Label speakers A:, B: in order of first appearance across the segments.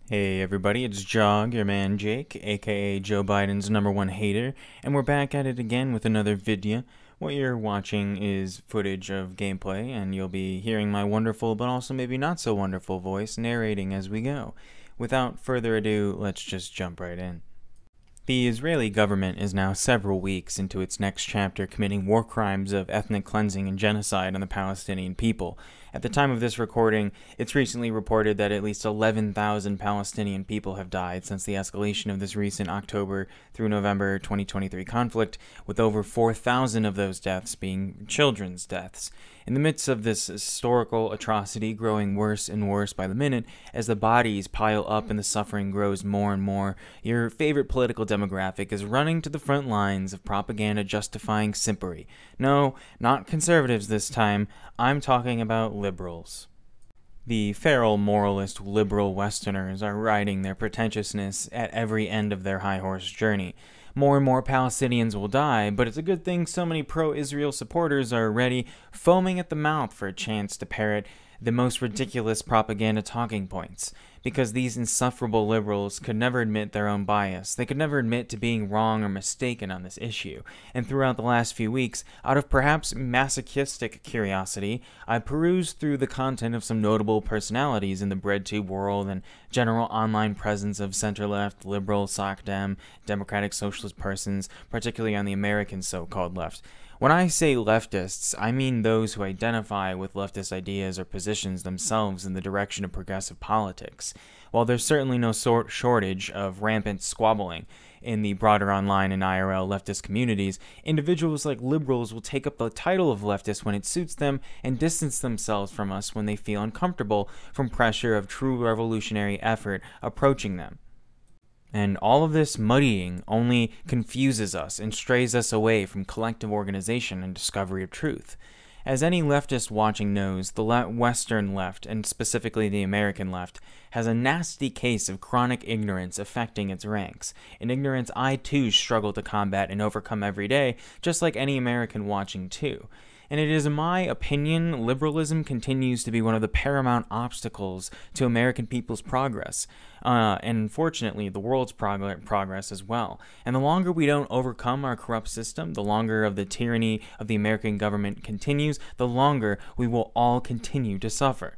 A: Hey everybody, it's Jog, your man Jake, aka Joe Biden's #1 hater, and we're back at it again with another video. What you're watching is footage of gameplay, and you'll be hearing my wonderful but also maybe not so wonderful voice narrating as we go. Without further ado, let's just jump right in. The Israeli government is now several weeks into its next chapter committing war crimes of ethnic cleansing and genocide on the Palestinian people. At the time of this recording, it's recently reported that at least 11,000 Palestinian people have died since the escalation of this recent October through November 2023 conflict, with over 4,000 of those deaths being children's deaths. In the midst of this historical atrocity growing worse and worse by the minute, as the bodies pile up and the suffering grows more and more, your favorite political demographic is running to the front lines of propaganda justifying simpery. No, not conservatives this time. I'm talking about liberals. The feral moralist liberal Westerners are riding their pretentiousness at every end of their high horse journey. More and more Palestinians will die, but it's a good thing so many pro-Israel supporters are ready, foaming at the mouth for a chance to parrot the most ridiculous propaganda talking points. Because these insufferable liberals could never admit their own bias. They could never admit to being wrong or mistaken on this issue. And throughout the last few weeks, out of perhaps masochistic curiosity, I perused through the content of some notable personalities in the BreadTube world and general online presence of center-left, liberal, SocDem, democratic socialist persons, particularly on the American so-called left. When I say leftists, I mean those who identify with leftist ideas or positions themselves in the direction of progressive politics. While there's certainly no shortage of rampant squabbling in the broader online and IRL leftist communities, individuals like liberals will take up the title of leftist when it suits them and distance themselves from us when they feel uncomfortable from pressure of true revolutionary effort approaching them. And all of this muddying only confuses us and strays us away from collective organization and discovery of truth. As any leftist watching knows, the Western left, and specifically the American left, has a nasty case of chronic ignorance affecting its ranks, an ignorance I too struggle to combat and overcome every day, just like any American watching too. And it is in my opinion, liberalism continues to be one of the paramount obstacles to American people's progress, and unfortunately the world's progress as well. And the longer we don't overcome our corrupt system, the longer of the tyranny of the American government continues, the longer we will all continue to suffer.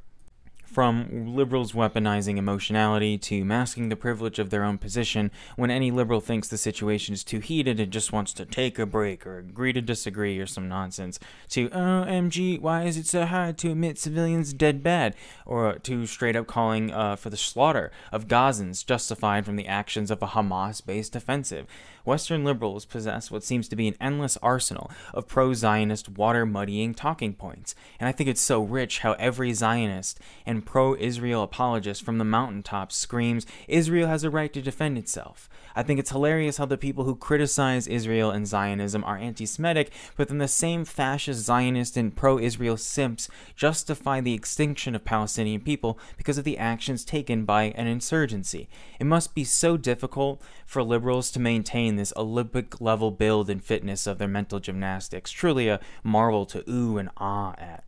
A: From liberals weaponizing emotionality to masking the privilege of their own position when any liberal thinks the situation is too heated and just wants to take a break or agree to disagree or some nonsense, to OMG, why is it so hard to admit civilians dead bad, or to straight up calling for the slaughter of Gazans justified from the actions of a Hamas-based offensive. Western liberals possess what seems to be an endless arsenal of pro-Zionist water-muddying talking points, and I think it's so rich how every Zionist and pro-Israel apologist from the mountaintops screams, Israel has a right to defend itself. I think it's hilarious how the people who criticize Israel and Zionism are anti-Semitic, but then the same fascist Zionist and pro-Israel simps justify the extinction of Palestinian people because of the actions taken by an insurgency. It must be so difficult for liberals to maintain this Olympic-level build and fitness of their mental gymnastics, truly a marvel to ooh and ah at.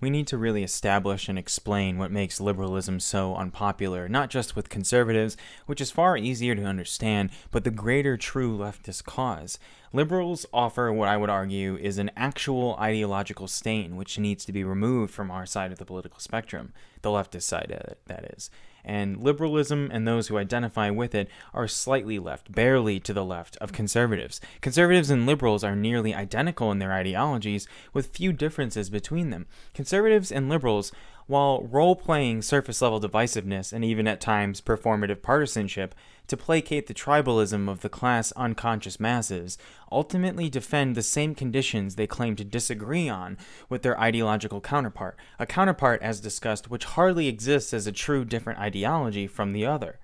A: We need to really establish and explain what makes liberalism so unpopular, not just with conservatives, which is far easier to understand, but the greater true leftist cause. Liberals offer what I would argue is an actual ideological stain which needs to be removed from our side of the political spectrum, the leftist side, that is. And liberalism and those who identify with it are slightly left, barely to the left of conservatives. Conservatives and liberals are nearly identical in their ideologies, with few differences between them. Conservatives and liberals, while role-playing surface-level divisiveness and even at times performative partisanship to placate the tribalism of the class unconscious masses, ultimately defend the same conditions they claim to disagree on with their ideological counterpart, a counterpart, as discussed, which hardly exists as a true different ideology from the other.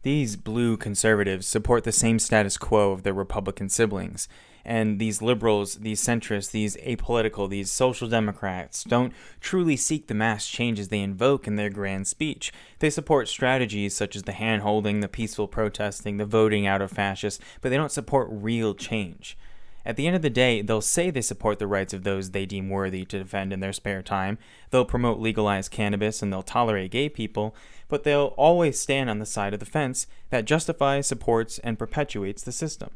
A: These blue conservatives support the same status quo of their Republican siblings, and these liberals, these centrists, these apolitical, these social democrats don't truly seek the mass changes they invoke in their grand speech. They support strategies such as the hand-holding, the peaceful protesting, the voting out of fascists, but they don't support real change. At the end of the day, they'll say they support the rights of those they deem worthy to defend in their spare time, they'll promote legalized cannabis, and they'll tolerate gay people, but they'll always stand on the side of the fence that justifies, supports, and perpetuates the system.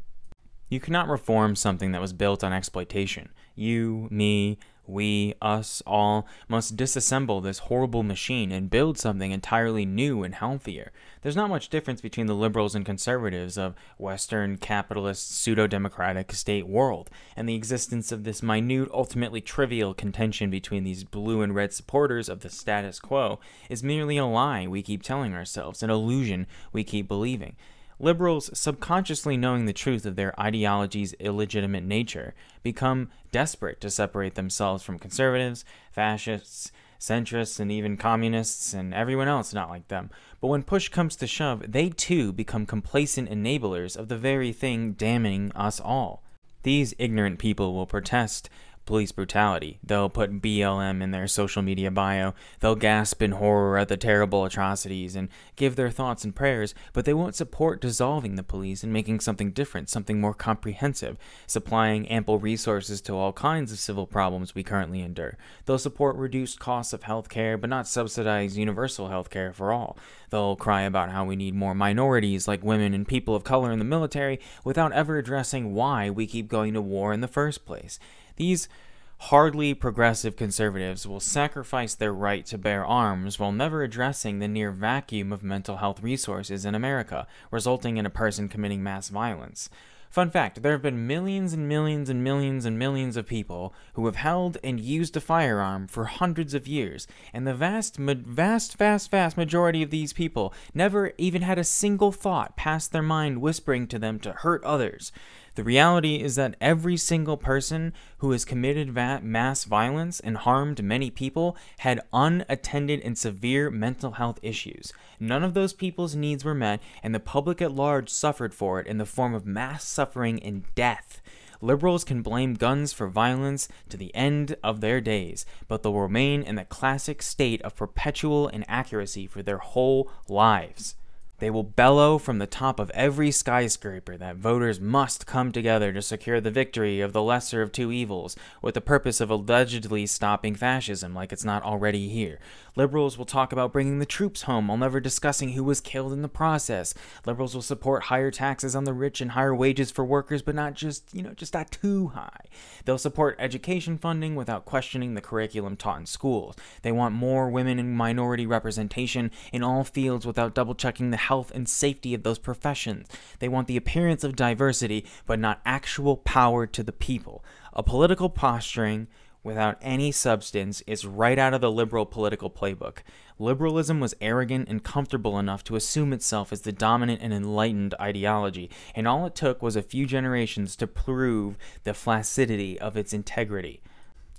A: You cannot reform something that was built on exploitation. You, me, we, us, all must disassemble this horrible machine and build something entirely new and healthier. There's not much difference between the liberals and conservatives of Western, capitalist, pseudo-democratic state world, and the existence of this minute, ultimately trivial contention between these blue and red supporters of the status quo is merely a lie we keep telling ourselves, an illusion we keep believing. Liberals, subconsciously knowing the truth of their ideology's illegitimate nature, become desperate to separate themselves from conservatives, fascists, centrists, and even communists, and everyone else not like them. But when push comes to shove, they too become complacent enablers of the very thing damning us all. These ignorant people will protest police brutality. They'll put BLM in their social media bio. They'll gasp in horror at the terrible atrocities and give their thoughts and prayers, but they won't support dissolving the police and making something different, something more comprehensive, supplying ample resources to all kinds of civil problems we currently endure. They'll support reduced costs of healthcare, but not subsidize universal healthcare for all. They'll cry about how we need more minorities like women and people of color in the military without ever addressing why we keep going to war in the first place. These hardly progressive conservatives will sacrifice their right to bear arms while never addressing the near vacuum of mental health resources in America, resulting in a person committing mass violence. Fun fact, there have been millions and millions and millions and millions of people who have held and used a firearm for hundreds of years, and the vast majority of these people never even had a single thought pass their mind whispering to them to hurt others. The reality is that every single person who has committed mass violence and harmed many people had unattended and severe mental health issues. None of those people's needs were met, and the public at large suffered for it in the form of mass suffering and death. Liberals can blame guns for violence to the end of their days, but they'll remain in the classic state of perpetual inaccuracy for their whole lives. They will bellow from the top of every skyscraper that voters must come together to secure the victory of the lesser of two evils, with the purpose of allegedly stopping fascism like it's not already here. Liberals will talk about bringing the troops home while never discussing who was killed in the process. Liberals will support higher taxes on the rich and higher wages for workers, but not just not too high. They'll support education funding without questioning the curriculum taught in schools. They want more women and minority representation in all fields without double-checking the health and safety of those professions. They want the appearance of diversity, but not actual power to the people. A political posturing without any substance is right out of the liberal political playbook. Liberalism was arrogant and comfortable enough to assume itself as the dominant and enlightened ideology, and all it took was a few generations to prove the flaccidity of its integrity.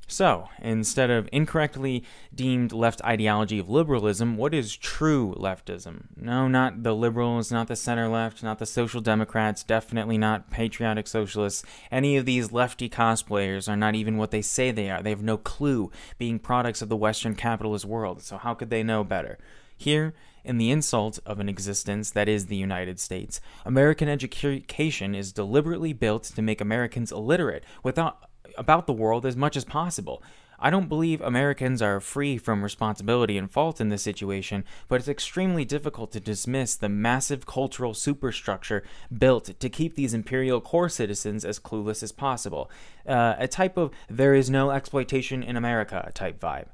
A: So, instead of incorrectly deemed left ideology of liberalism, what is true leftism? No, not the liberals, not the center left, not the social democrats, definitely not patriotic socialists. Any of these lefty cosplayers are not even what they say they are. They have no clue, being products of the Western capitalist world, so how could they know better? Here, in the insult of an existence that is the United States, American education is deliberately built to make Americans illiterate about the world as much as possible. I don't believe Americans are free from responsibility and fault in this situation, but it's extremely difficult to dismiss the massive cultural superstructure built to keep these imperial core citizens as clueless as possible. A type of there is no exploitation in America type vibe.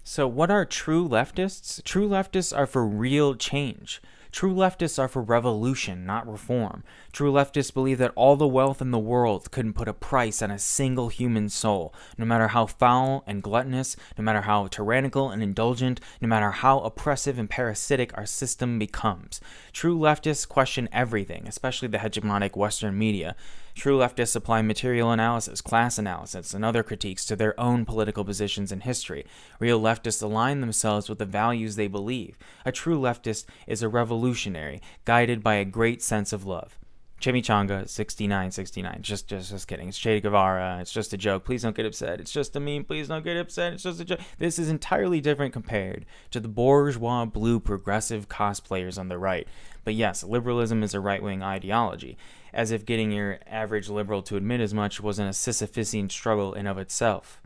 A: So what are true leftists? True leftists are for real change. True leftists are for revolution, not reform. True leftists believe that all the wealth in the world couldn't put a price on a single human soul, no matter how foul and gluttonous, no matter how tyrannical and indulgent, no matter how oppressive and parasitic our system becomes. True leftists question everything, especially the hegemonic Western media. True leftists apply material analysis, class analysis, and other critiques to their own political positions in history. Real leftists align themselves with the values they believe. A true leftist is a revolutionary, guided by a great sense of love. Chimichanga 6969. Just kidding. It's Che Guevara. It's just a joke. Please don't get upset. It's just a meme. Please don't get upset. It's just a joke. This is entirely different compared to the bourgeois blue progressive cosplayers on the right. But yes, liberalism is a right-wing ideology, as if getting your average liberal to admit as much wasn't a Sisyphean struggle in of itself.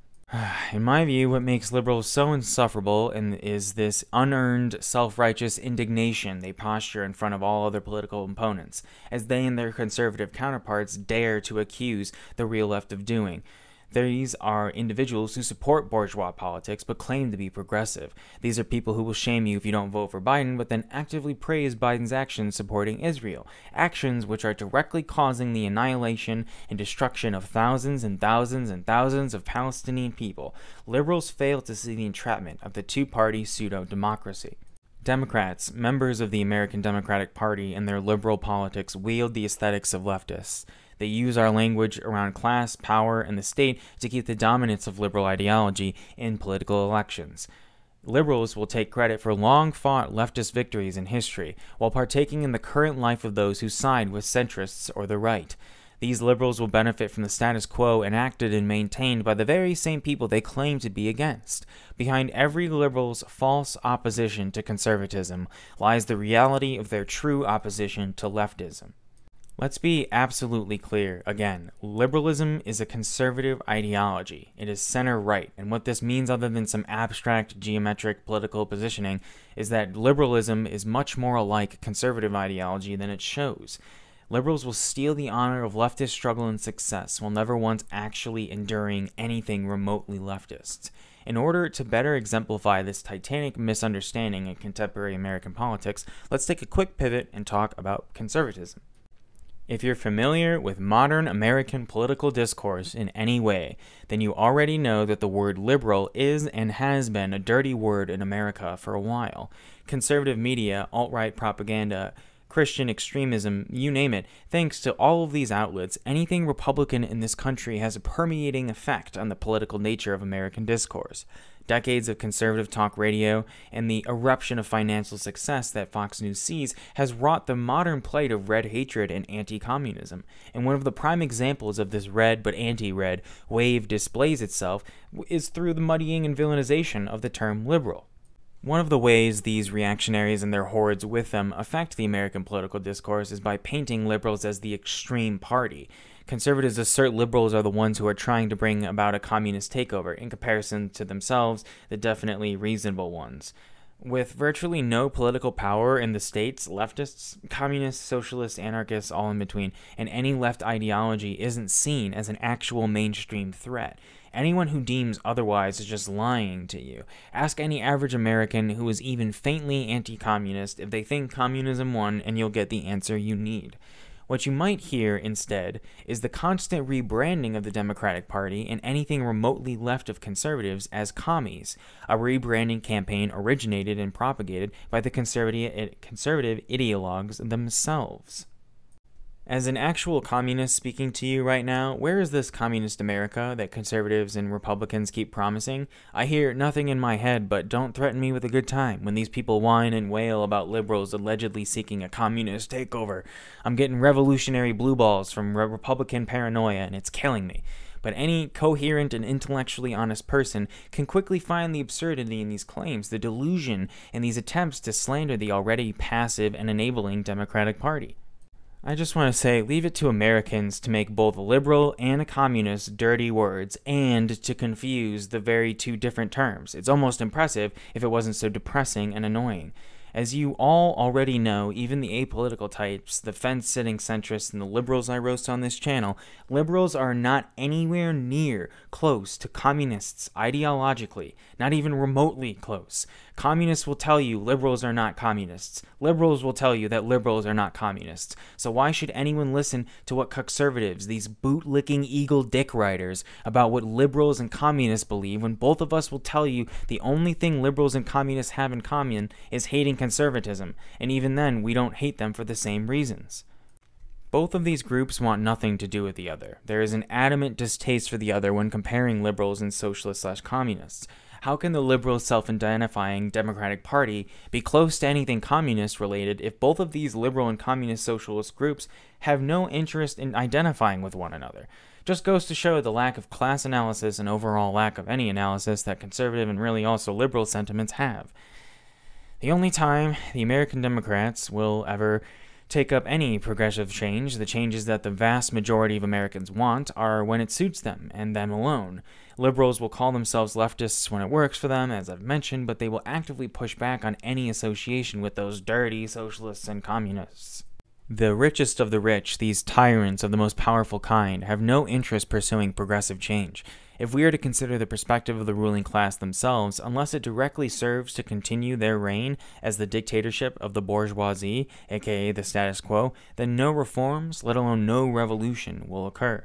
A: In my view, what makes liberals so insufferable is this unearned, self-righteous indignation they posture in front of all other political opponents, as they and their conservative counterparts dare to accuse the real left of doing. These are individuals who support bourgeois politics but claim to be progressive. These are people who will shame you if you don't vote for Biden, but then actively praise Biden's actions supporting Israel, actions which are directly causing the annihilation and destruction of thousands and thousands and thousands of Palestinian people. Liberals fail to see the entrapment of the two-party pseudo-democracy. Democrats, members of the American Democratic Party, and their liberal politics wield the aesthetics of leftists. They use our language around class, power, and the state to keep the dominance of liberal ideology in political elections. Liberals will take credit for long-fought leftist victories in history, while partaking in the current life of those who side with centrists or the right. These liberals will benefit from the status quo enacted and maintained by the very same people they claim to be against. Behind every liberal's false opposition to conservatism lies the reality of their true opposition to leftism. Let's be absolutely clear again. Liberalism is a conservative ideology. It is center-right, and what this means, other than some abstract geometric political positioning, is that liberalism is much more alike conservative ideology than it shows. Liberals will steal the honor of leftist struggle and success while never once actually enduring anything remotely leftist. In order to better exemplify this titanic misunderstanding in contemporary American politics, let's take a quick pivot and talk about conservatism. If you're familiar with modern American political discourse in any way, then you already know that the word liberal is and has been a dirty word in America for a while. Conservative media, alt-right propaganda, Christian extremism, you name it, thanks to all of these outlets, anything Republican in this country has a permeating effect on the political nature of American discourse. Decades of conservative talk radio and the eruption of financial success that Fox News sees has wrought the modern plight of red hatred and anti-communism. And one of the prime examples of this red but anti-red wave displays itself is through the muddying and villainization of the term liberal. One of the ways these reactionaries and their hordes with them affect the American political discourse is by painting liberals as the extreme party. Conservatives assert liberals are the ones who are trying to bring about a communist takeover, in comparison to themselves, the definitely reasonable ones. With virtually no political power in the states, leftists, communists, socialists, anarchists, all in between, and any left ideology isn't seen as an actual mainstream threat. Anyone who deems otherwise is just lying to you. Ask any average American who is even faintly anti-communist if they think communism won, and you'll get the answer you need. What you might hear instead is the constant rebranding of the Democratic Party and anything remotely left of conservatives as commies, a rebranding campaign originated and propagated by the conservative ideologues themselves. As an actual communist speaking to you right now, where is this communist America that conservatives and Republicans keep promising? I hear nothing in my head but don't threaten me with a good time when these people whine and wail about liberals allegedly seeking a communist takeover. I'm getting revolutionary blue balls from Republican paranoia and it's killing me. But any coherent and intellectually honest person can quickly find the absurdity in these claims, the delusion in these attempts to slander the already passive and enabling Democratic Party. I just want to say, leave it to Americans to make both a liberal and a communist dirty words, and to confuse the very two different terms. It's almost impressive if it wasn't so depressing and annoying. As you all already know, even the apolitical types, the fence-sitting centrists, and the liberals I roast on this channel, liberals are not anywhere near close to communists ideologically, not even remotely close. Communists will tell you liberals are not communists. Liberals will tell you that liberals are not communists. So why should anyone listen to what conservatives, these bootlicking eagle dick riders, about what liberals and communists believe, when both of us will tell you the only thing liberals and communists have in common is hating conservatism, and even then we don't hate them for the same reasons. Both of these groups want nothing to do with the other. There is an adamant distaste for the other when comparing liberals and socialists/communists. How can the liberal self-identifying Democratic Party be close to anything communist related if both of these liberal and communist socialist groups have no interest in identifying with one another? Just goes to show the lack of class analysis and overall lack of any analysis that conservative and really also liberal sentiments have. The only time the American Democrats will ever take up any progressive change, the changes that the vast majority of Americans want, are when it suits them, and them alone. Liberals will call themselves leftists when it works for them, as I've mentioned, but they will actively push back on any association with those dirty socialists and communists. The richest of the rich, these tyrants of the most powerful kind, have no interest pursuing progressive change. If we are to consider the perspective of the ruling class themselves, unless it directly serves to continue their reign as the dictatorship of the bourgeoisie, aka the status quo, then no reforms, let alone no revolution, will occur.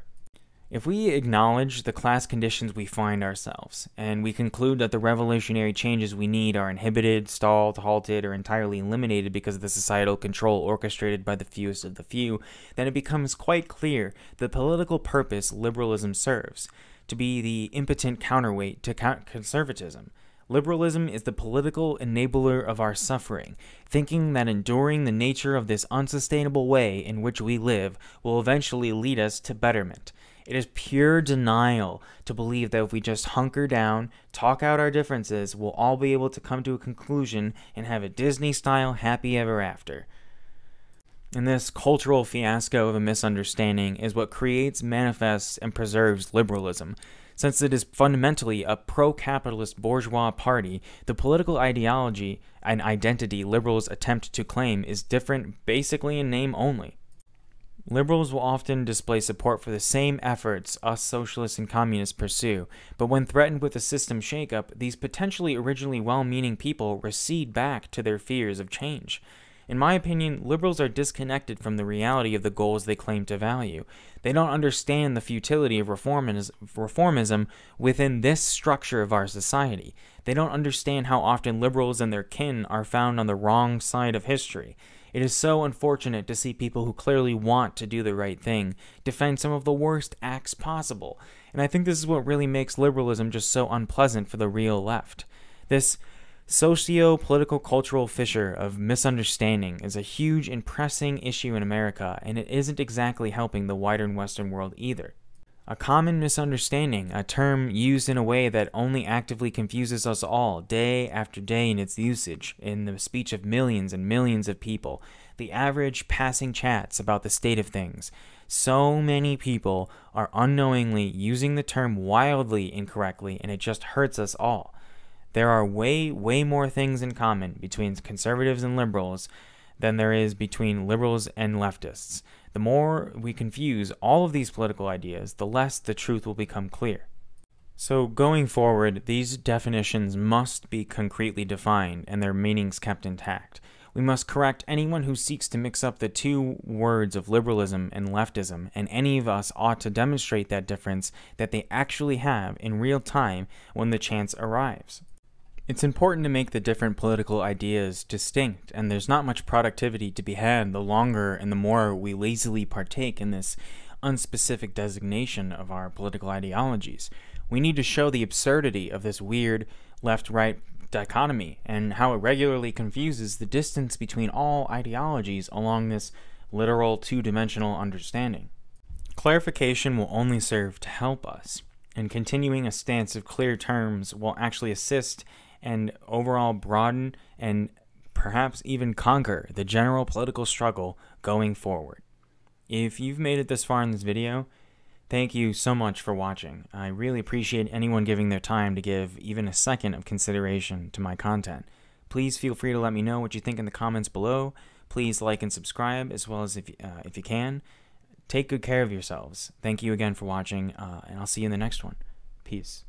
A: If we acknowledge the class conditions we find ourselves, and we conclude that the revolutionary changes we need are inhibited, stalled, halted, or entirely eliminated because of the societal control orchestrated by the fewest of the few, then it becomes quite clear the political purpose liberalism serves, to be the impotent counterweight to conservatism. Liberalism is the political enabler of our suffering, thinking that enduring the nature of this unsustainable way in which we live will eventually lead us to betterment. It is pure denial to believe that if we just hunker down, talk out our differences, we'll all be able to come to a conclusion and have a Disney-style happy ever after. And this cultural fiasco of a misunderstanding is what creates, manifests, and preserves liberalism. Since it is fundamentally a pro-capitalist bourgeois party, the political ideology and identity liberals attempt to claim is different basically in name only. Liberals will often display support for the same efforts us socialists and communists pursue, but when threatened with a system shakeup, these potentially originally well-meaning people recede back to their fears of change. In my opinion, liberals are disconnected from the reality of the goals they claim to value. They don't understand the futility of reformism within this structure of our society. They don't understand how often liberals and their kin are found on the wrong side of history. It is so unfortunate to see people who clearly want to do the right thing defend some of the worst acts possible, and I think this is what really makes liberalism just so unpleasant for the real left. This socio-political cultural fissure of misunderstanding is a huge and pressing issue in America, and it isn't exactly helping the wider Western world either. A common misunderstanding, a term used in a way that only actively confuses us all day after day in its usage, in the speech of millions and millions of people, the average passing chats about the state of things. So many people are unknowingly using the term wildly incorrectly, and it just hurts us all. There are way more things in common between conservatives and liberals than there is between liberals and leftists. The more we confuse all of these political ideas, the less the truth will become clear. So going forward, these definitions must be concretely defined and their meanings kept intact. We must correct anyone who seeks to mix up the two words of liberalism and leftism, and any of us ought to demonstrate that difference that they actually have in real time when the chance arrives. It's important to make the different political ideas distinct, and there's not much productivity to be had the longer and the more we lazily partake in this unspecific designation of our political ideologies. We need to show the absurdity of this weird left-right dichotomy and how it regularly confuses the distance between all ideologies along this literal two-dimensional understanding. Clarification will only serve to help us, and continuing a stance of clear terms will actually assist and overall broaden and perhaps even conquer the general political struggle going forward. If you've made it this far in this video, thank you so much for watching. I really appreciate anyone giving their time to give even a second of consideration to my content. Please feel free to let me know what you think in the comments below. Please like and subscribe, as well as if you can. Take good care of yourselves. Thank you again for watching, and I'll see you in the next one. Peace.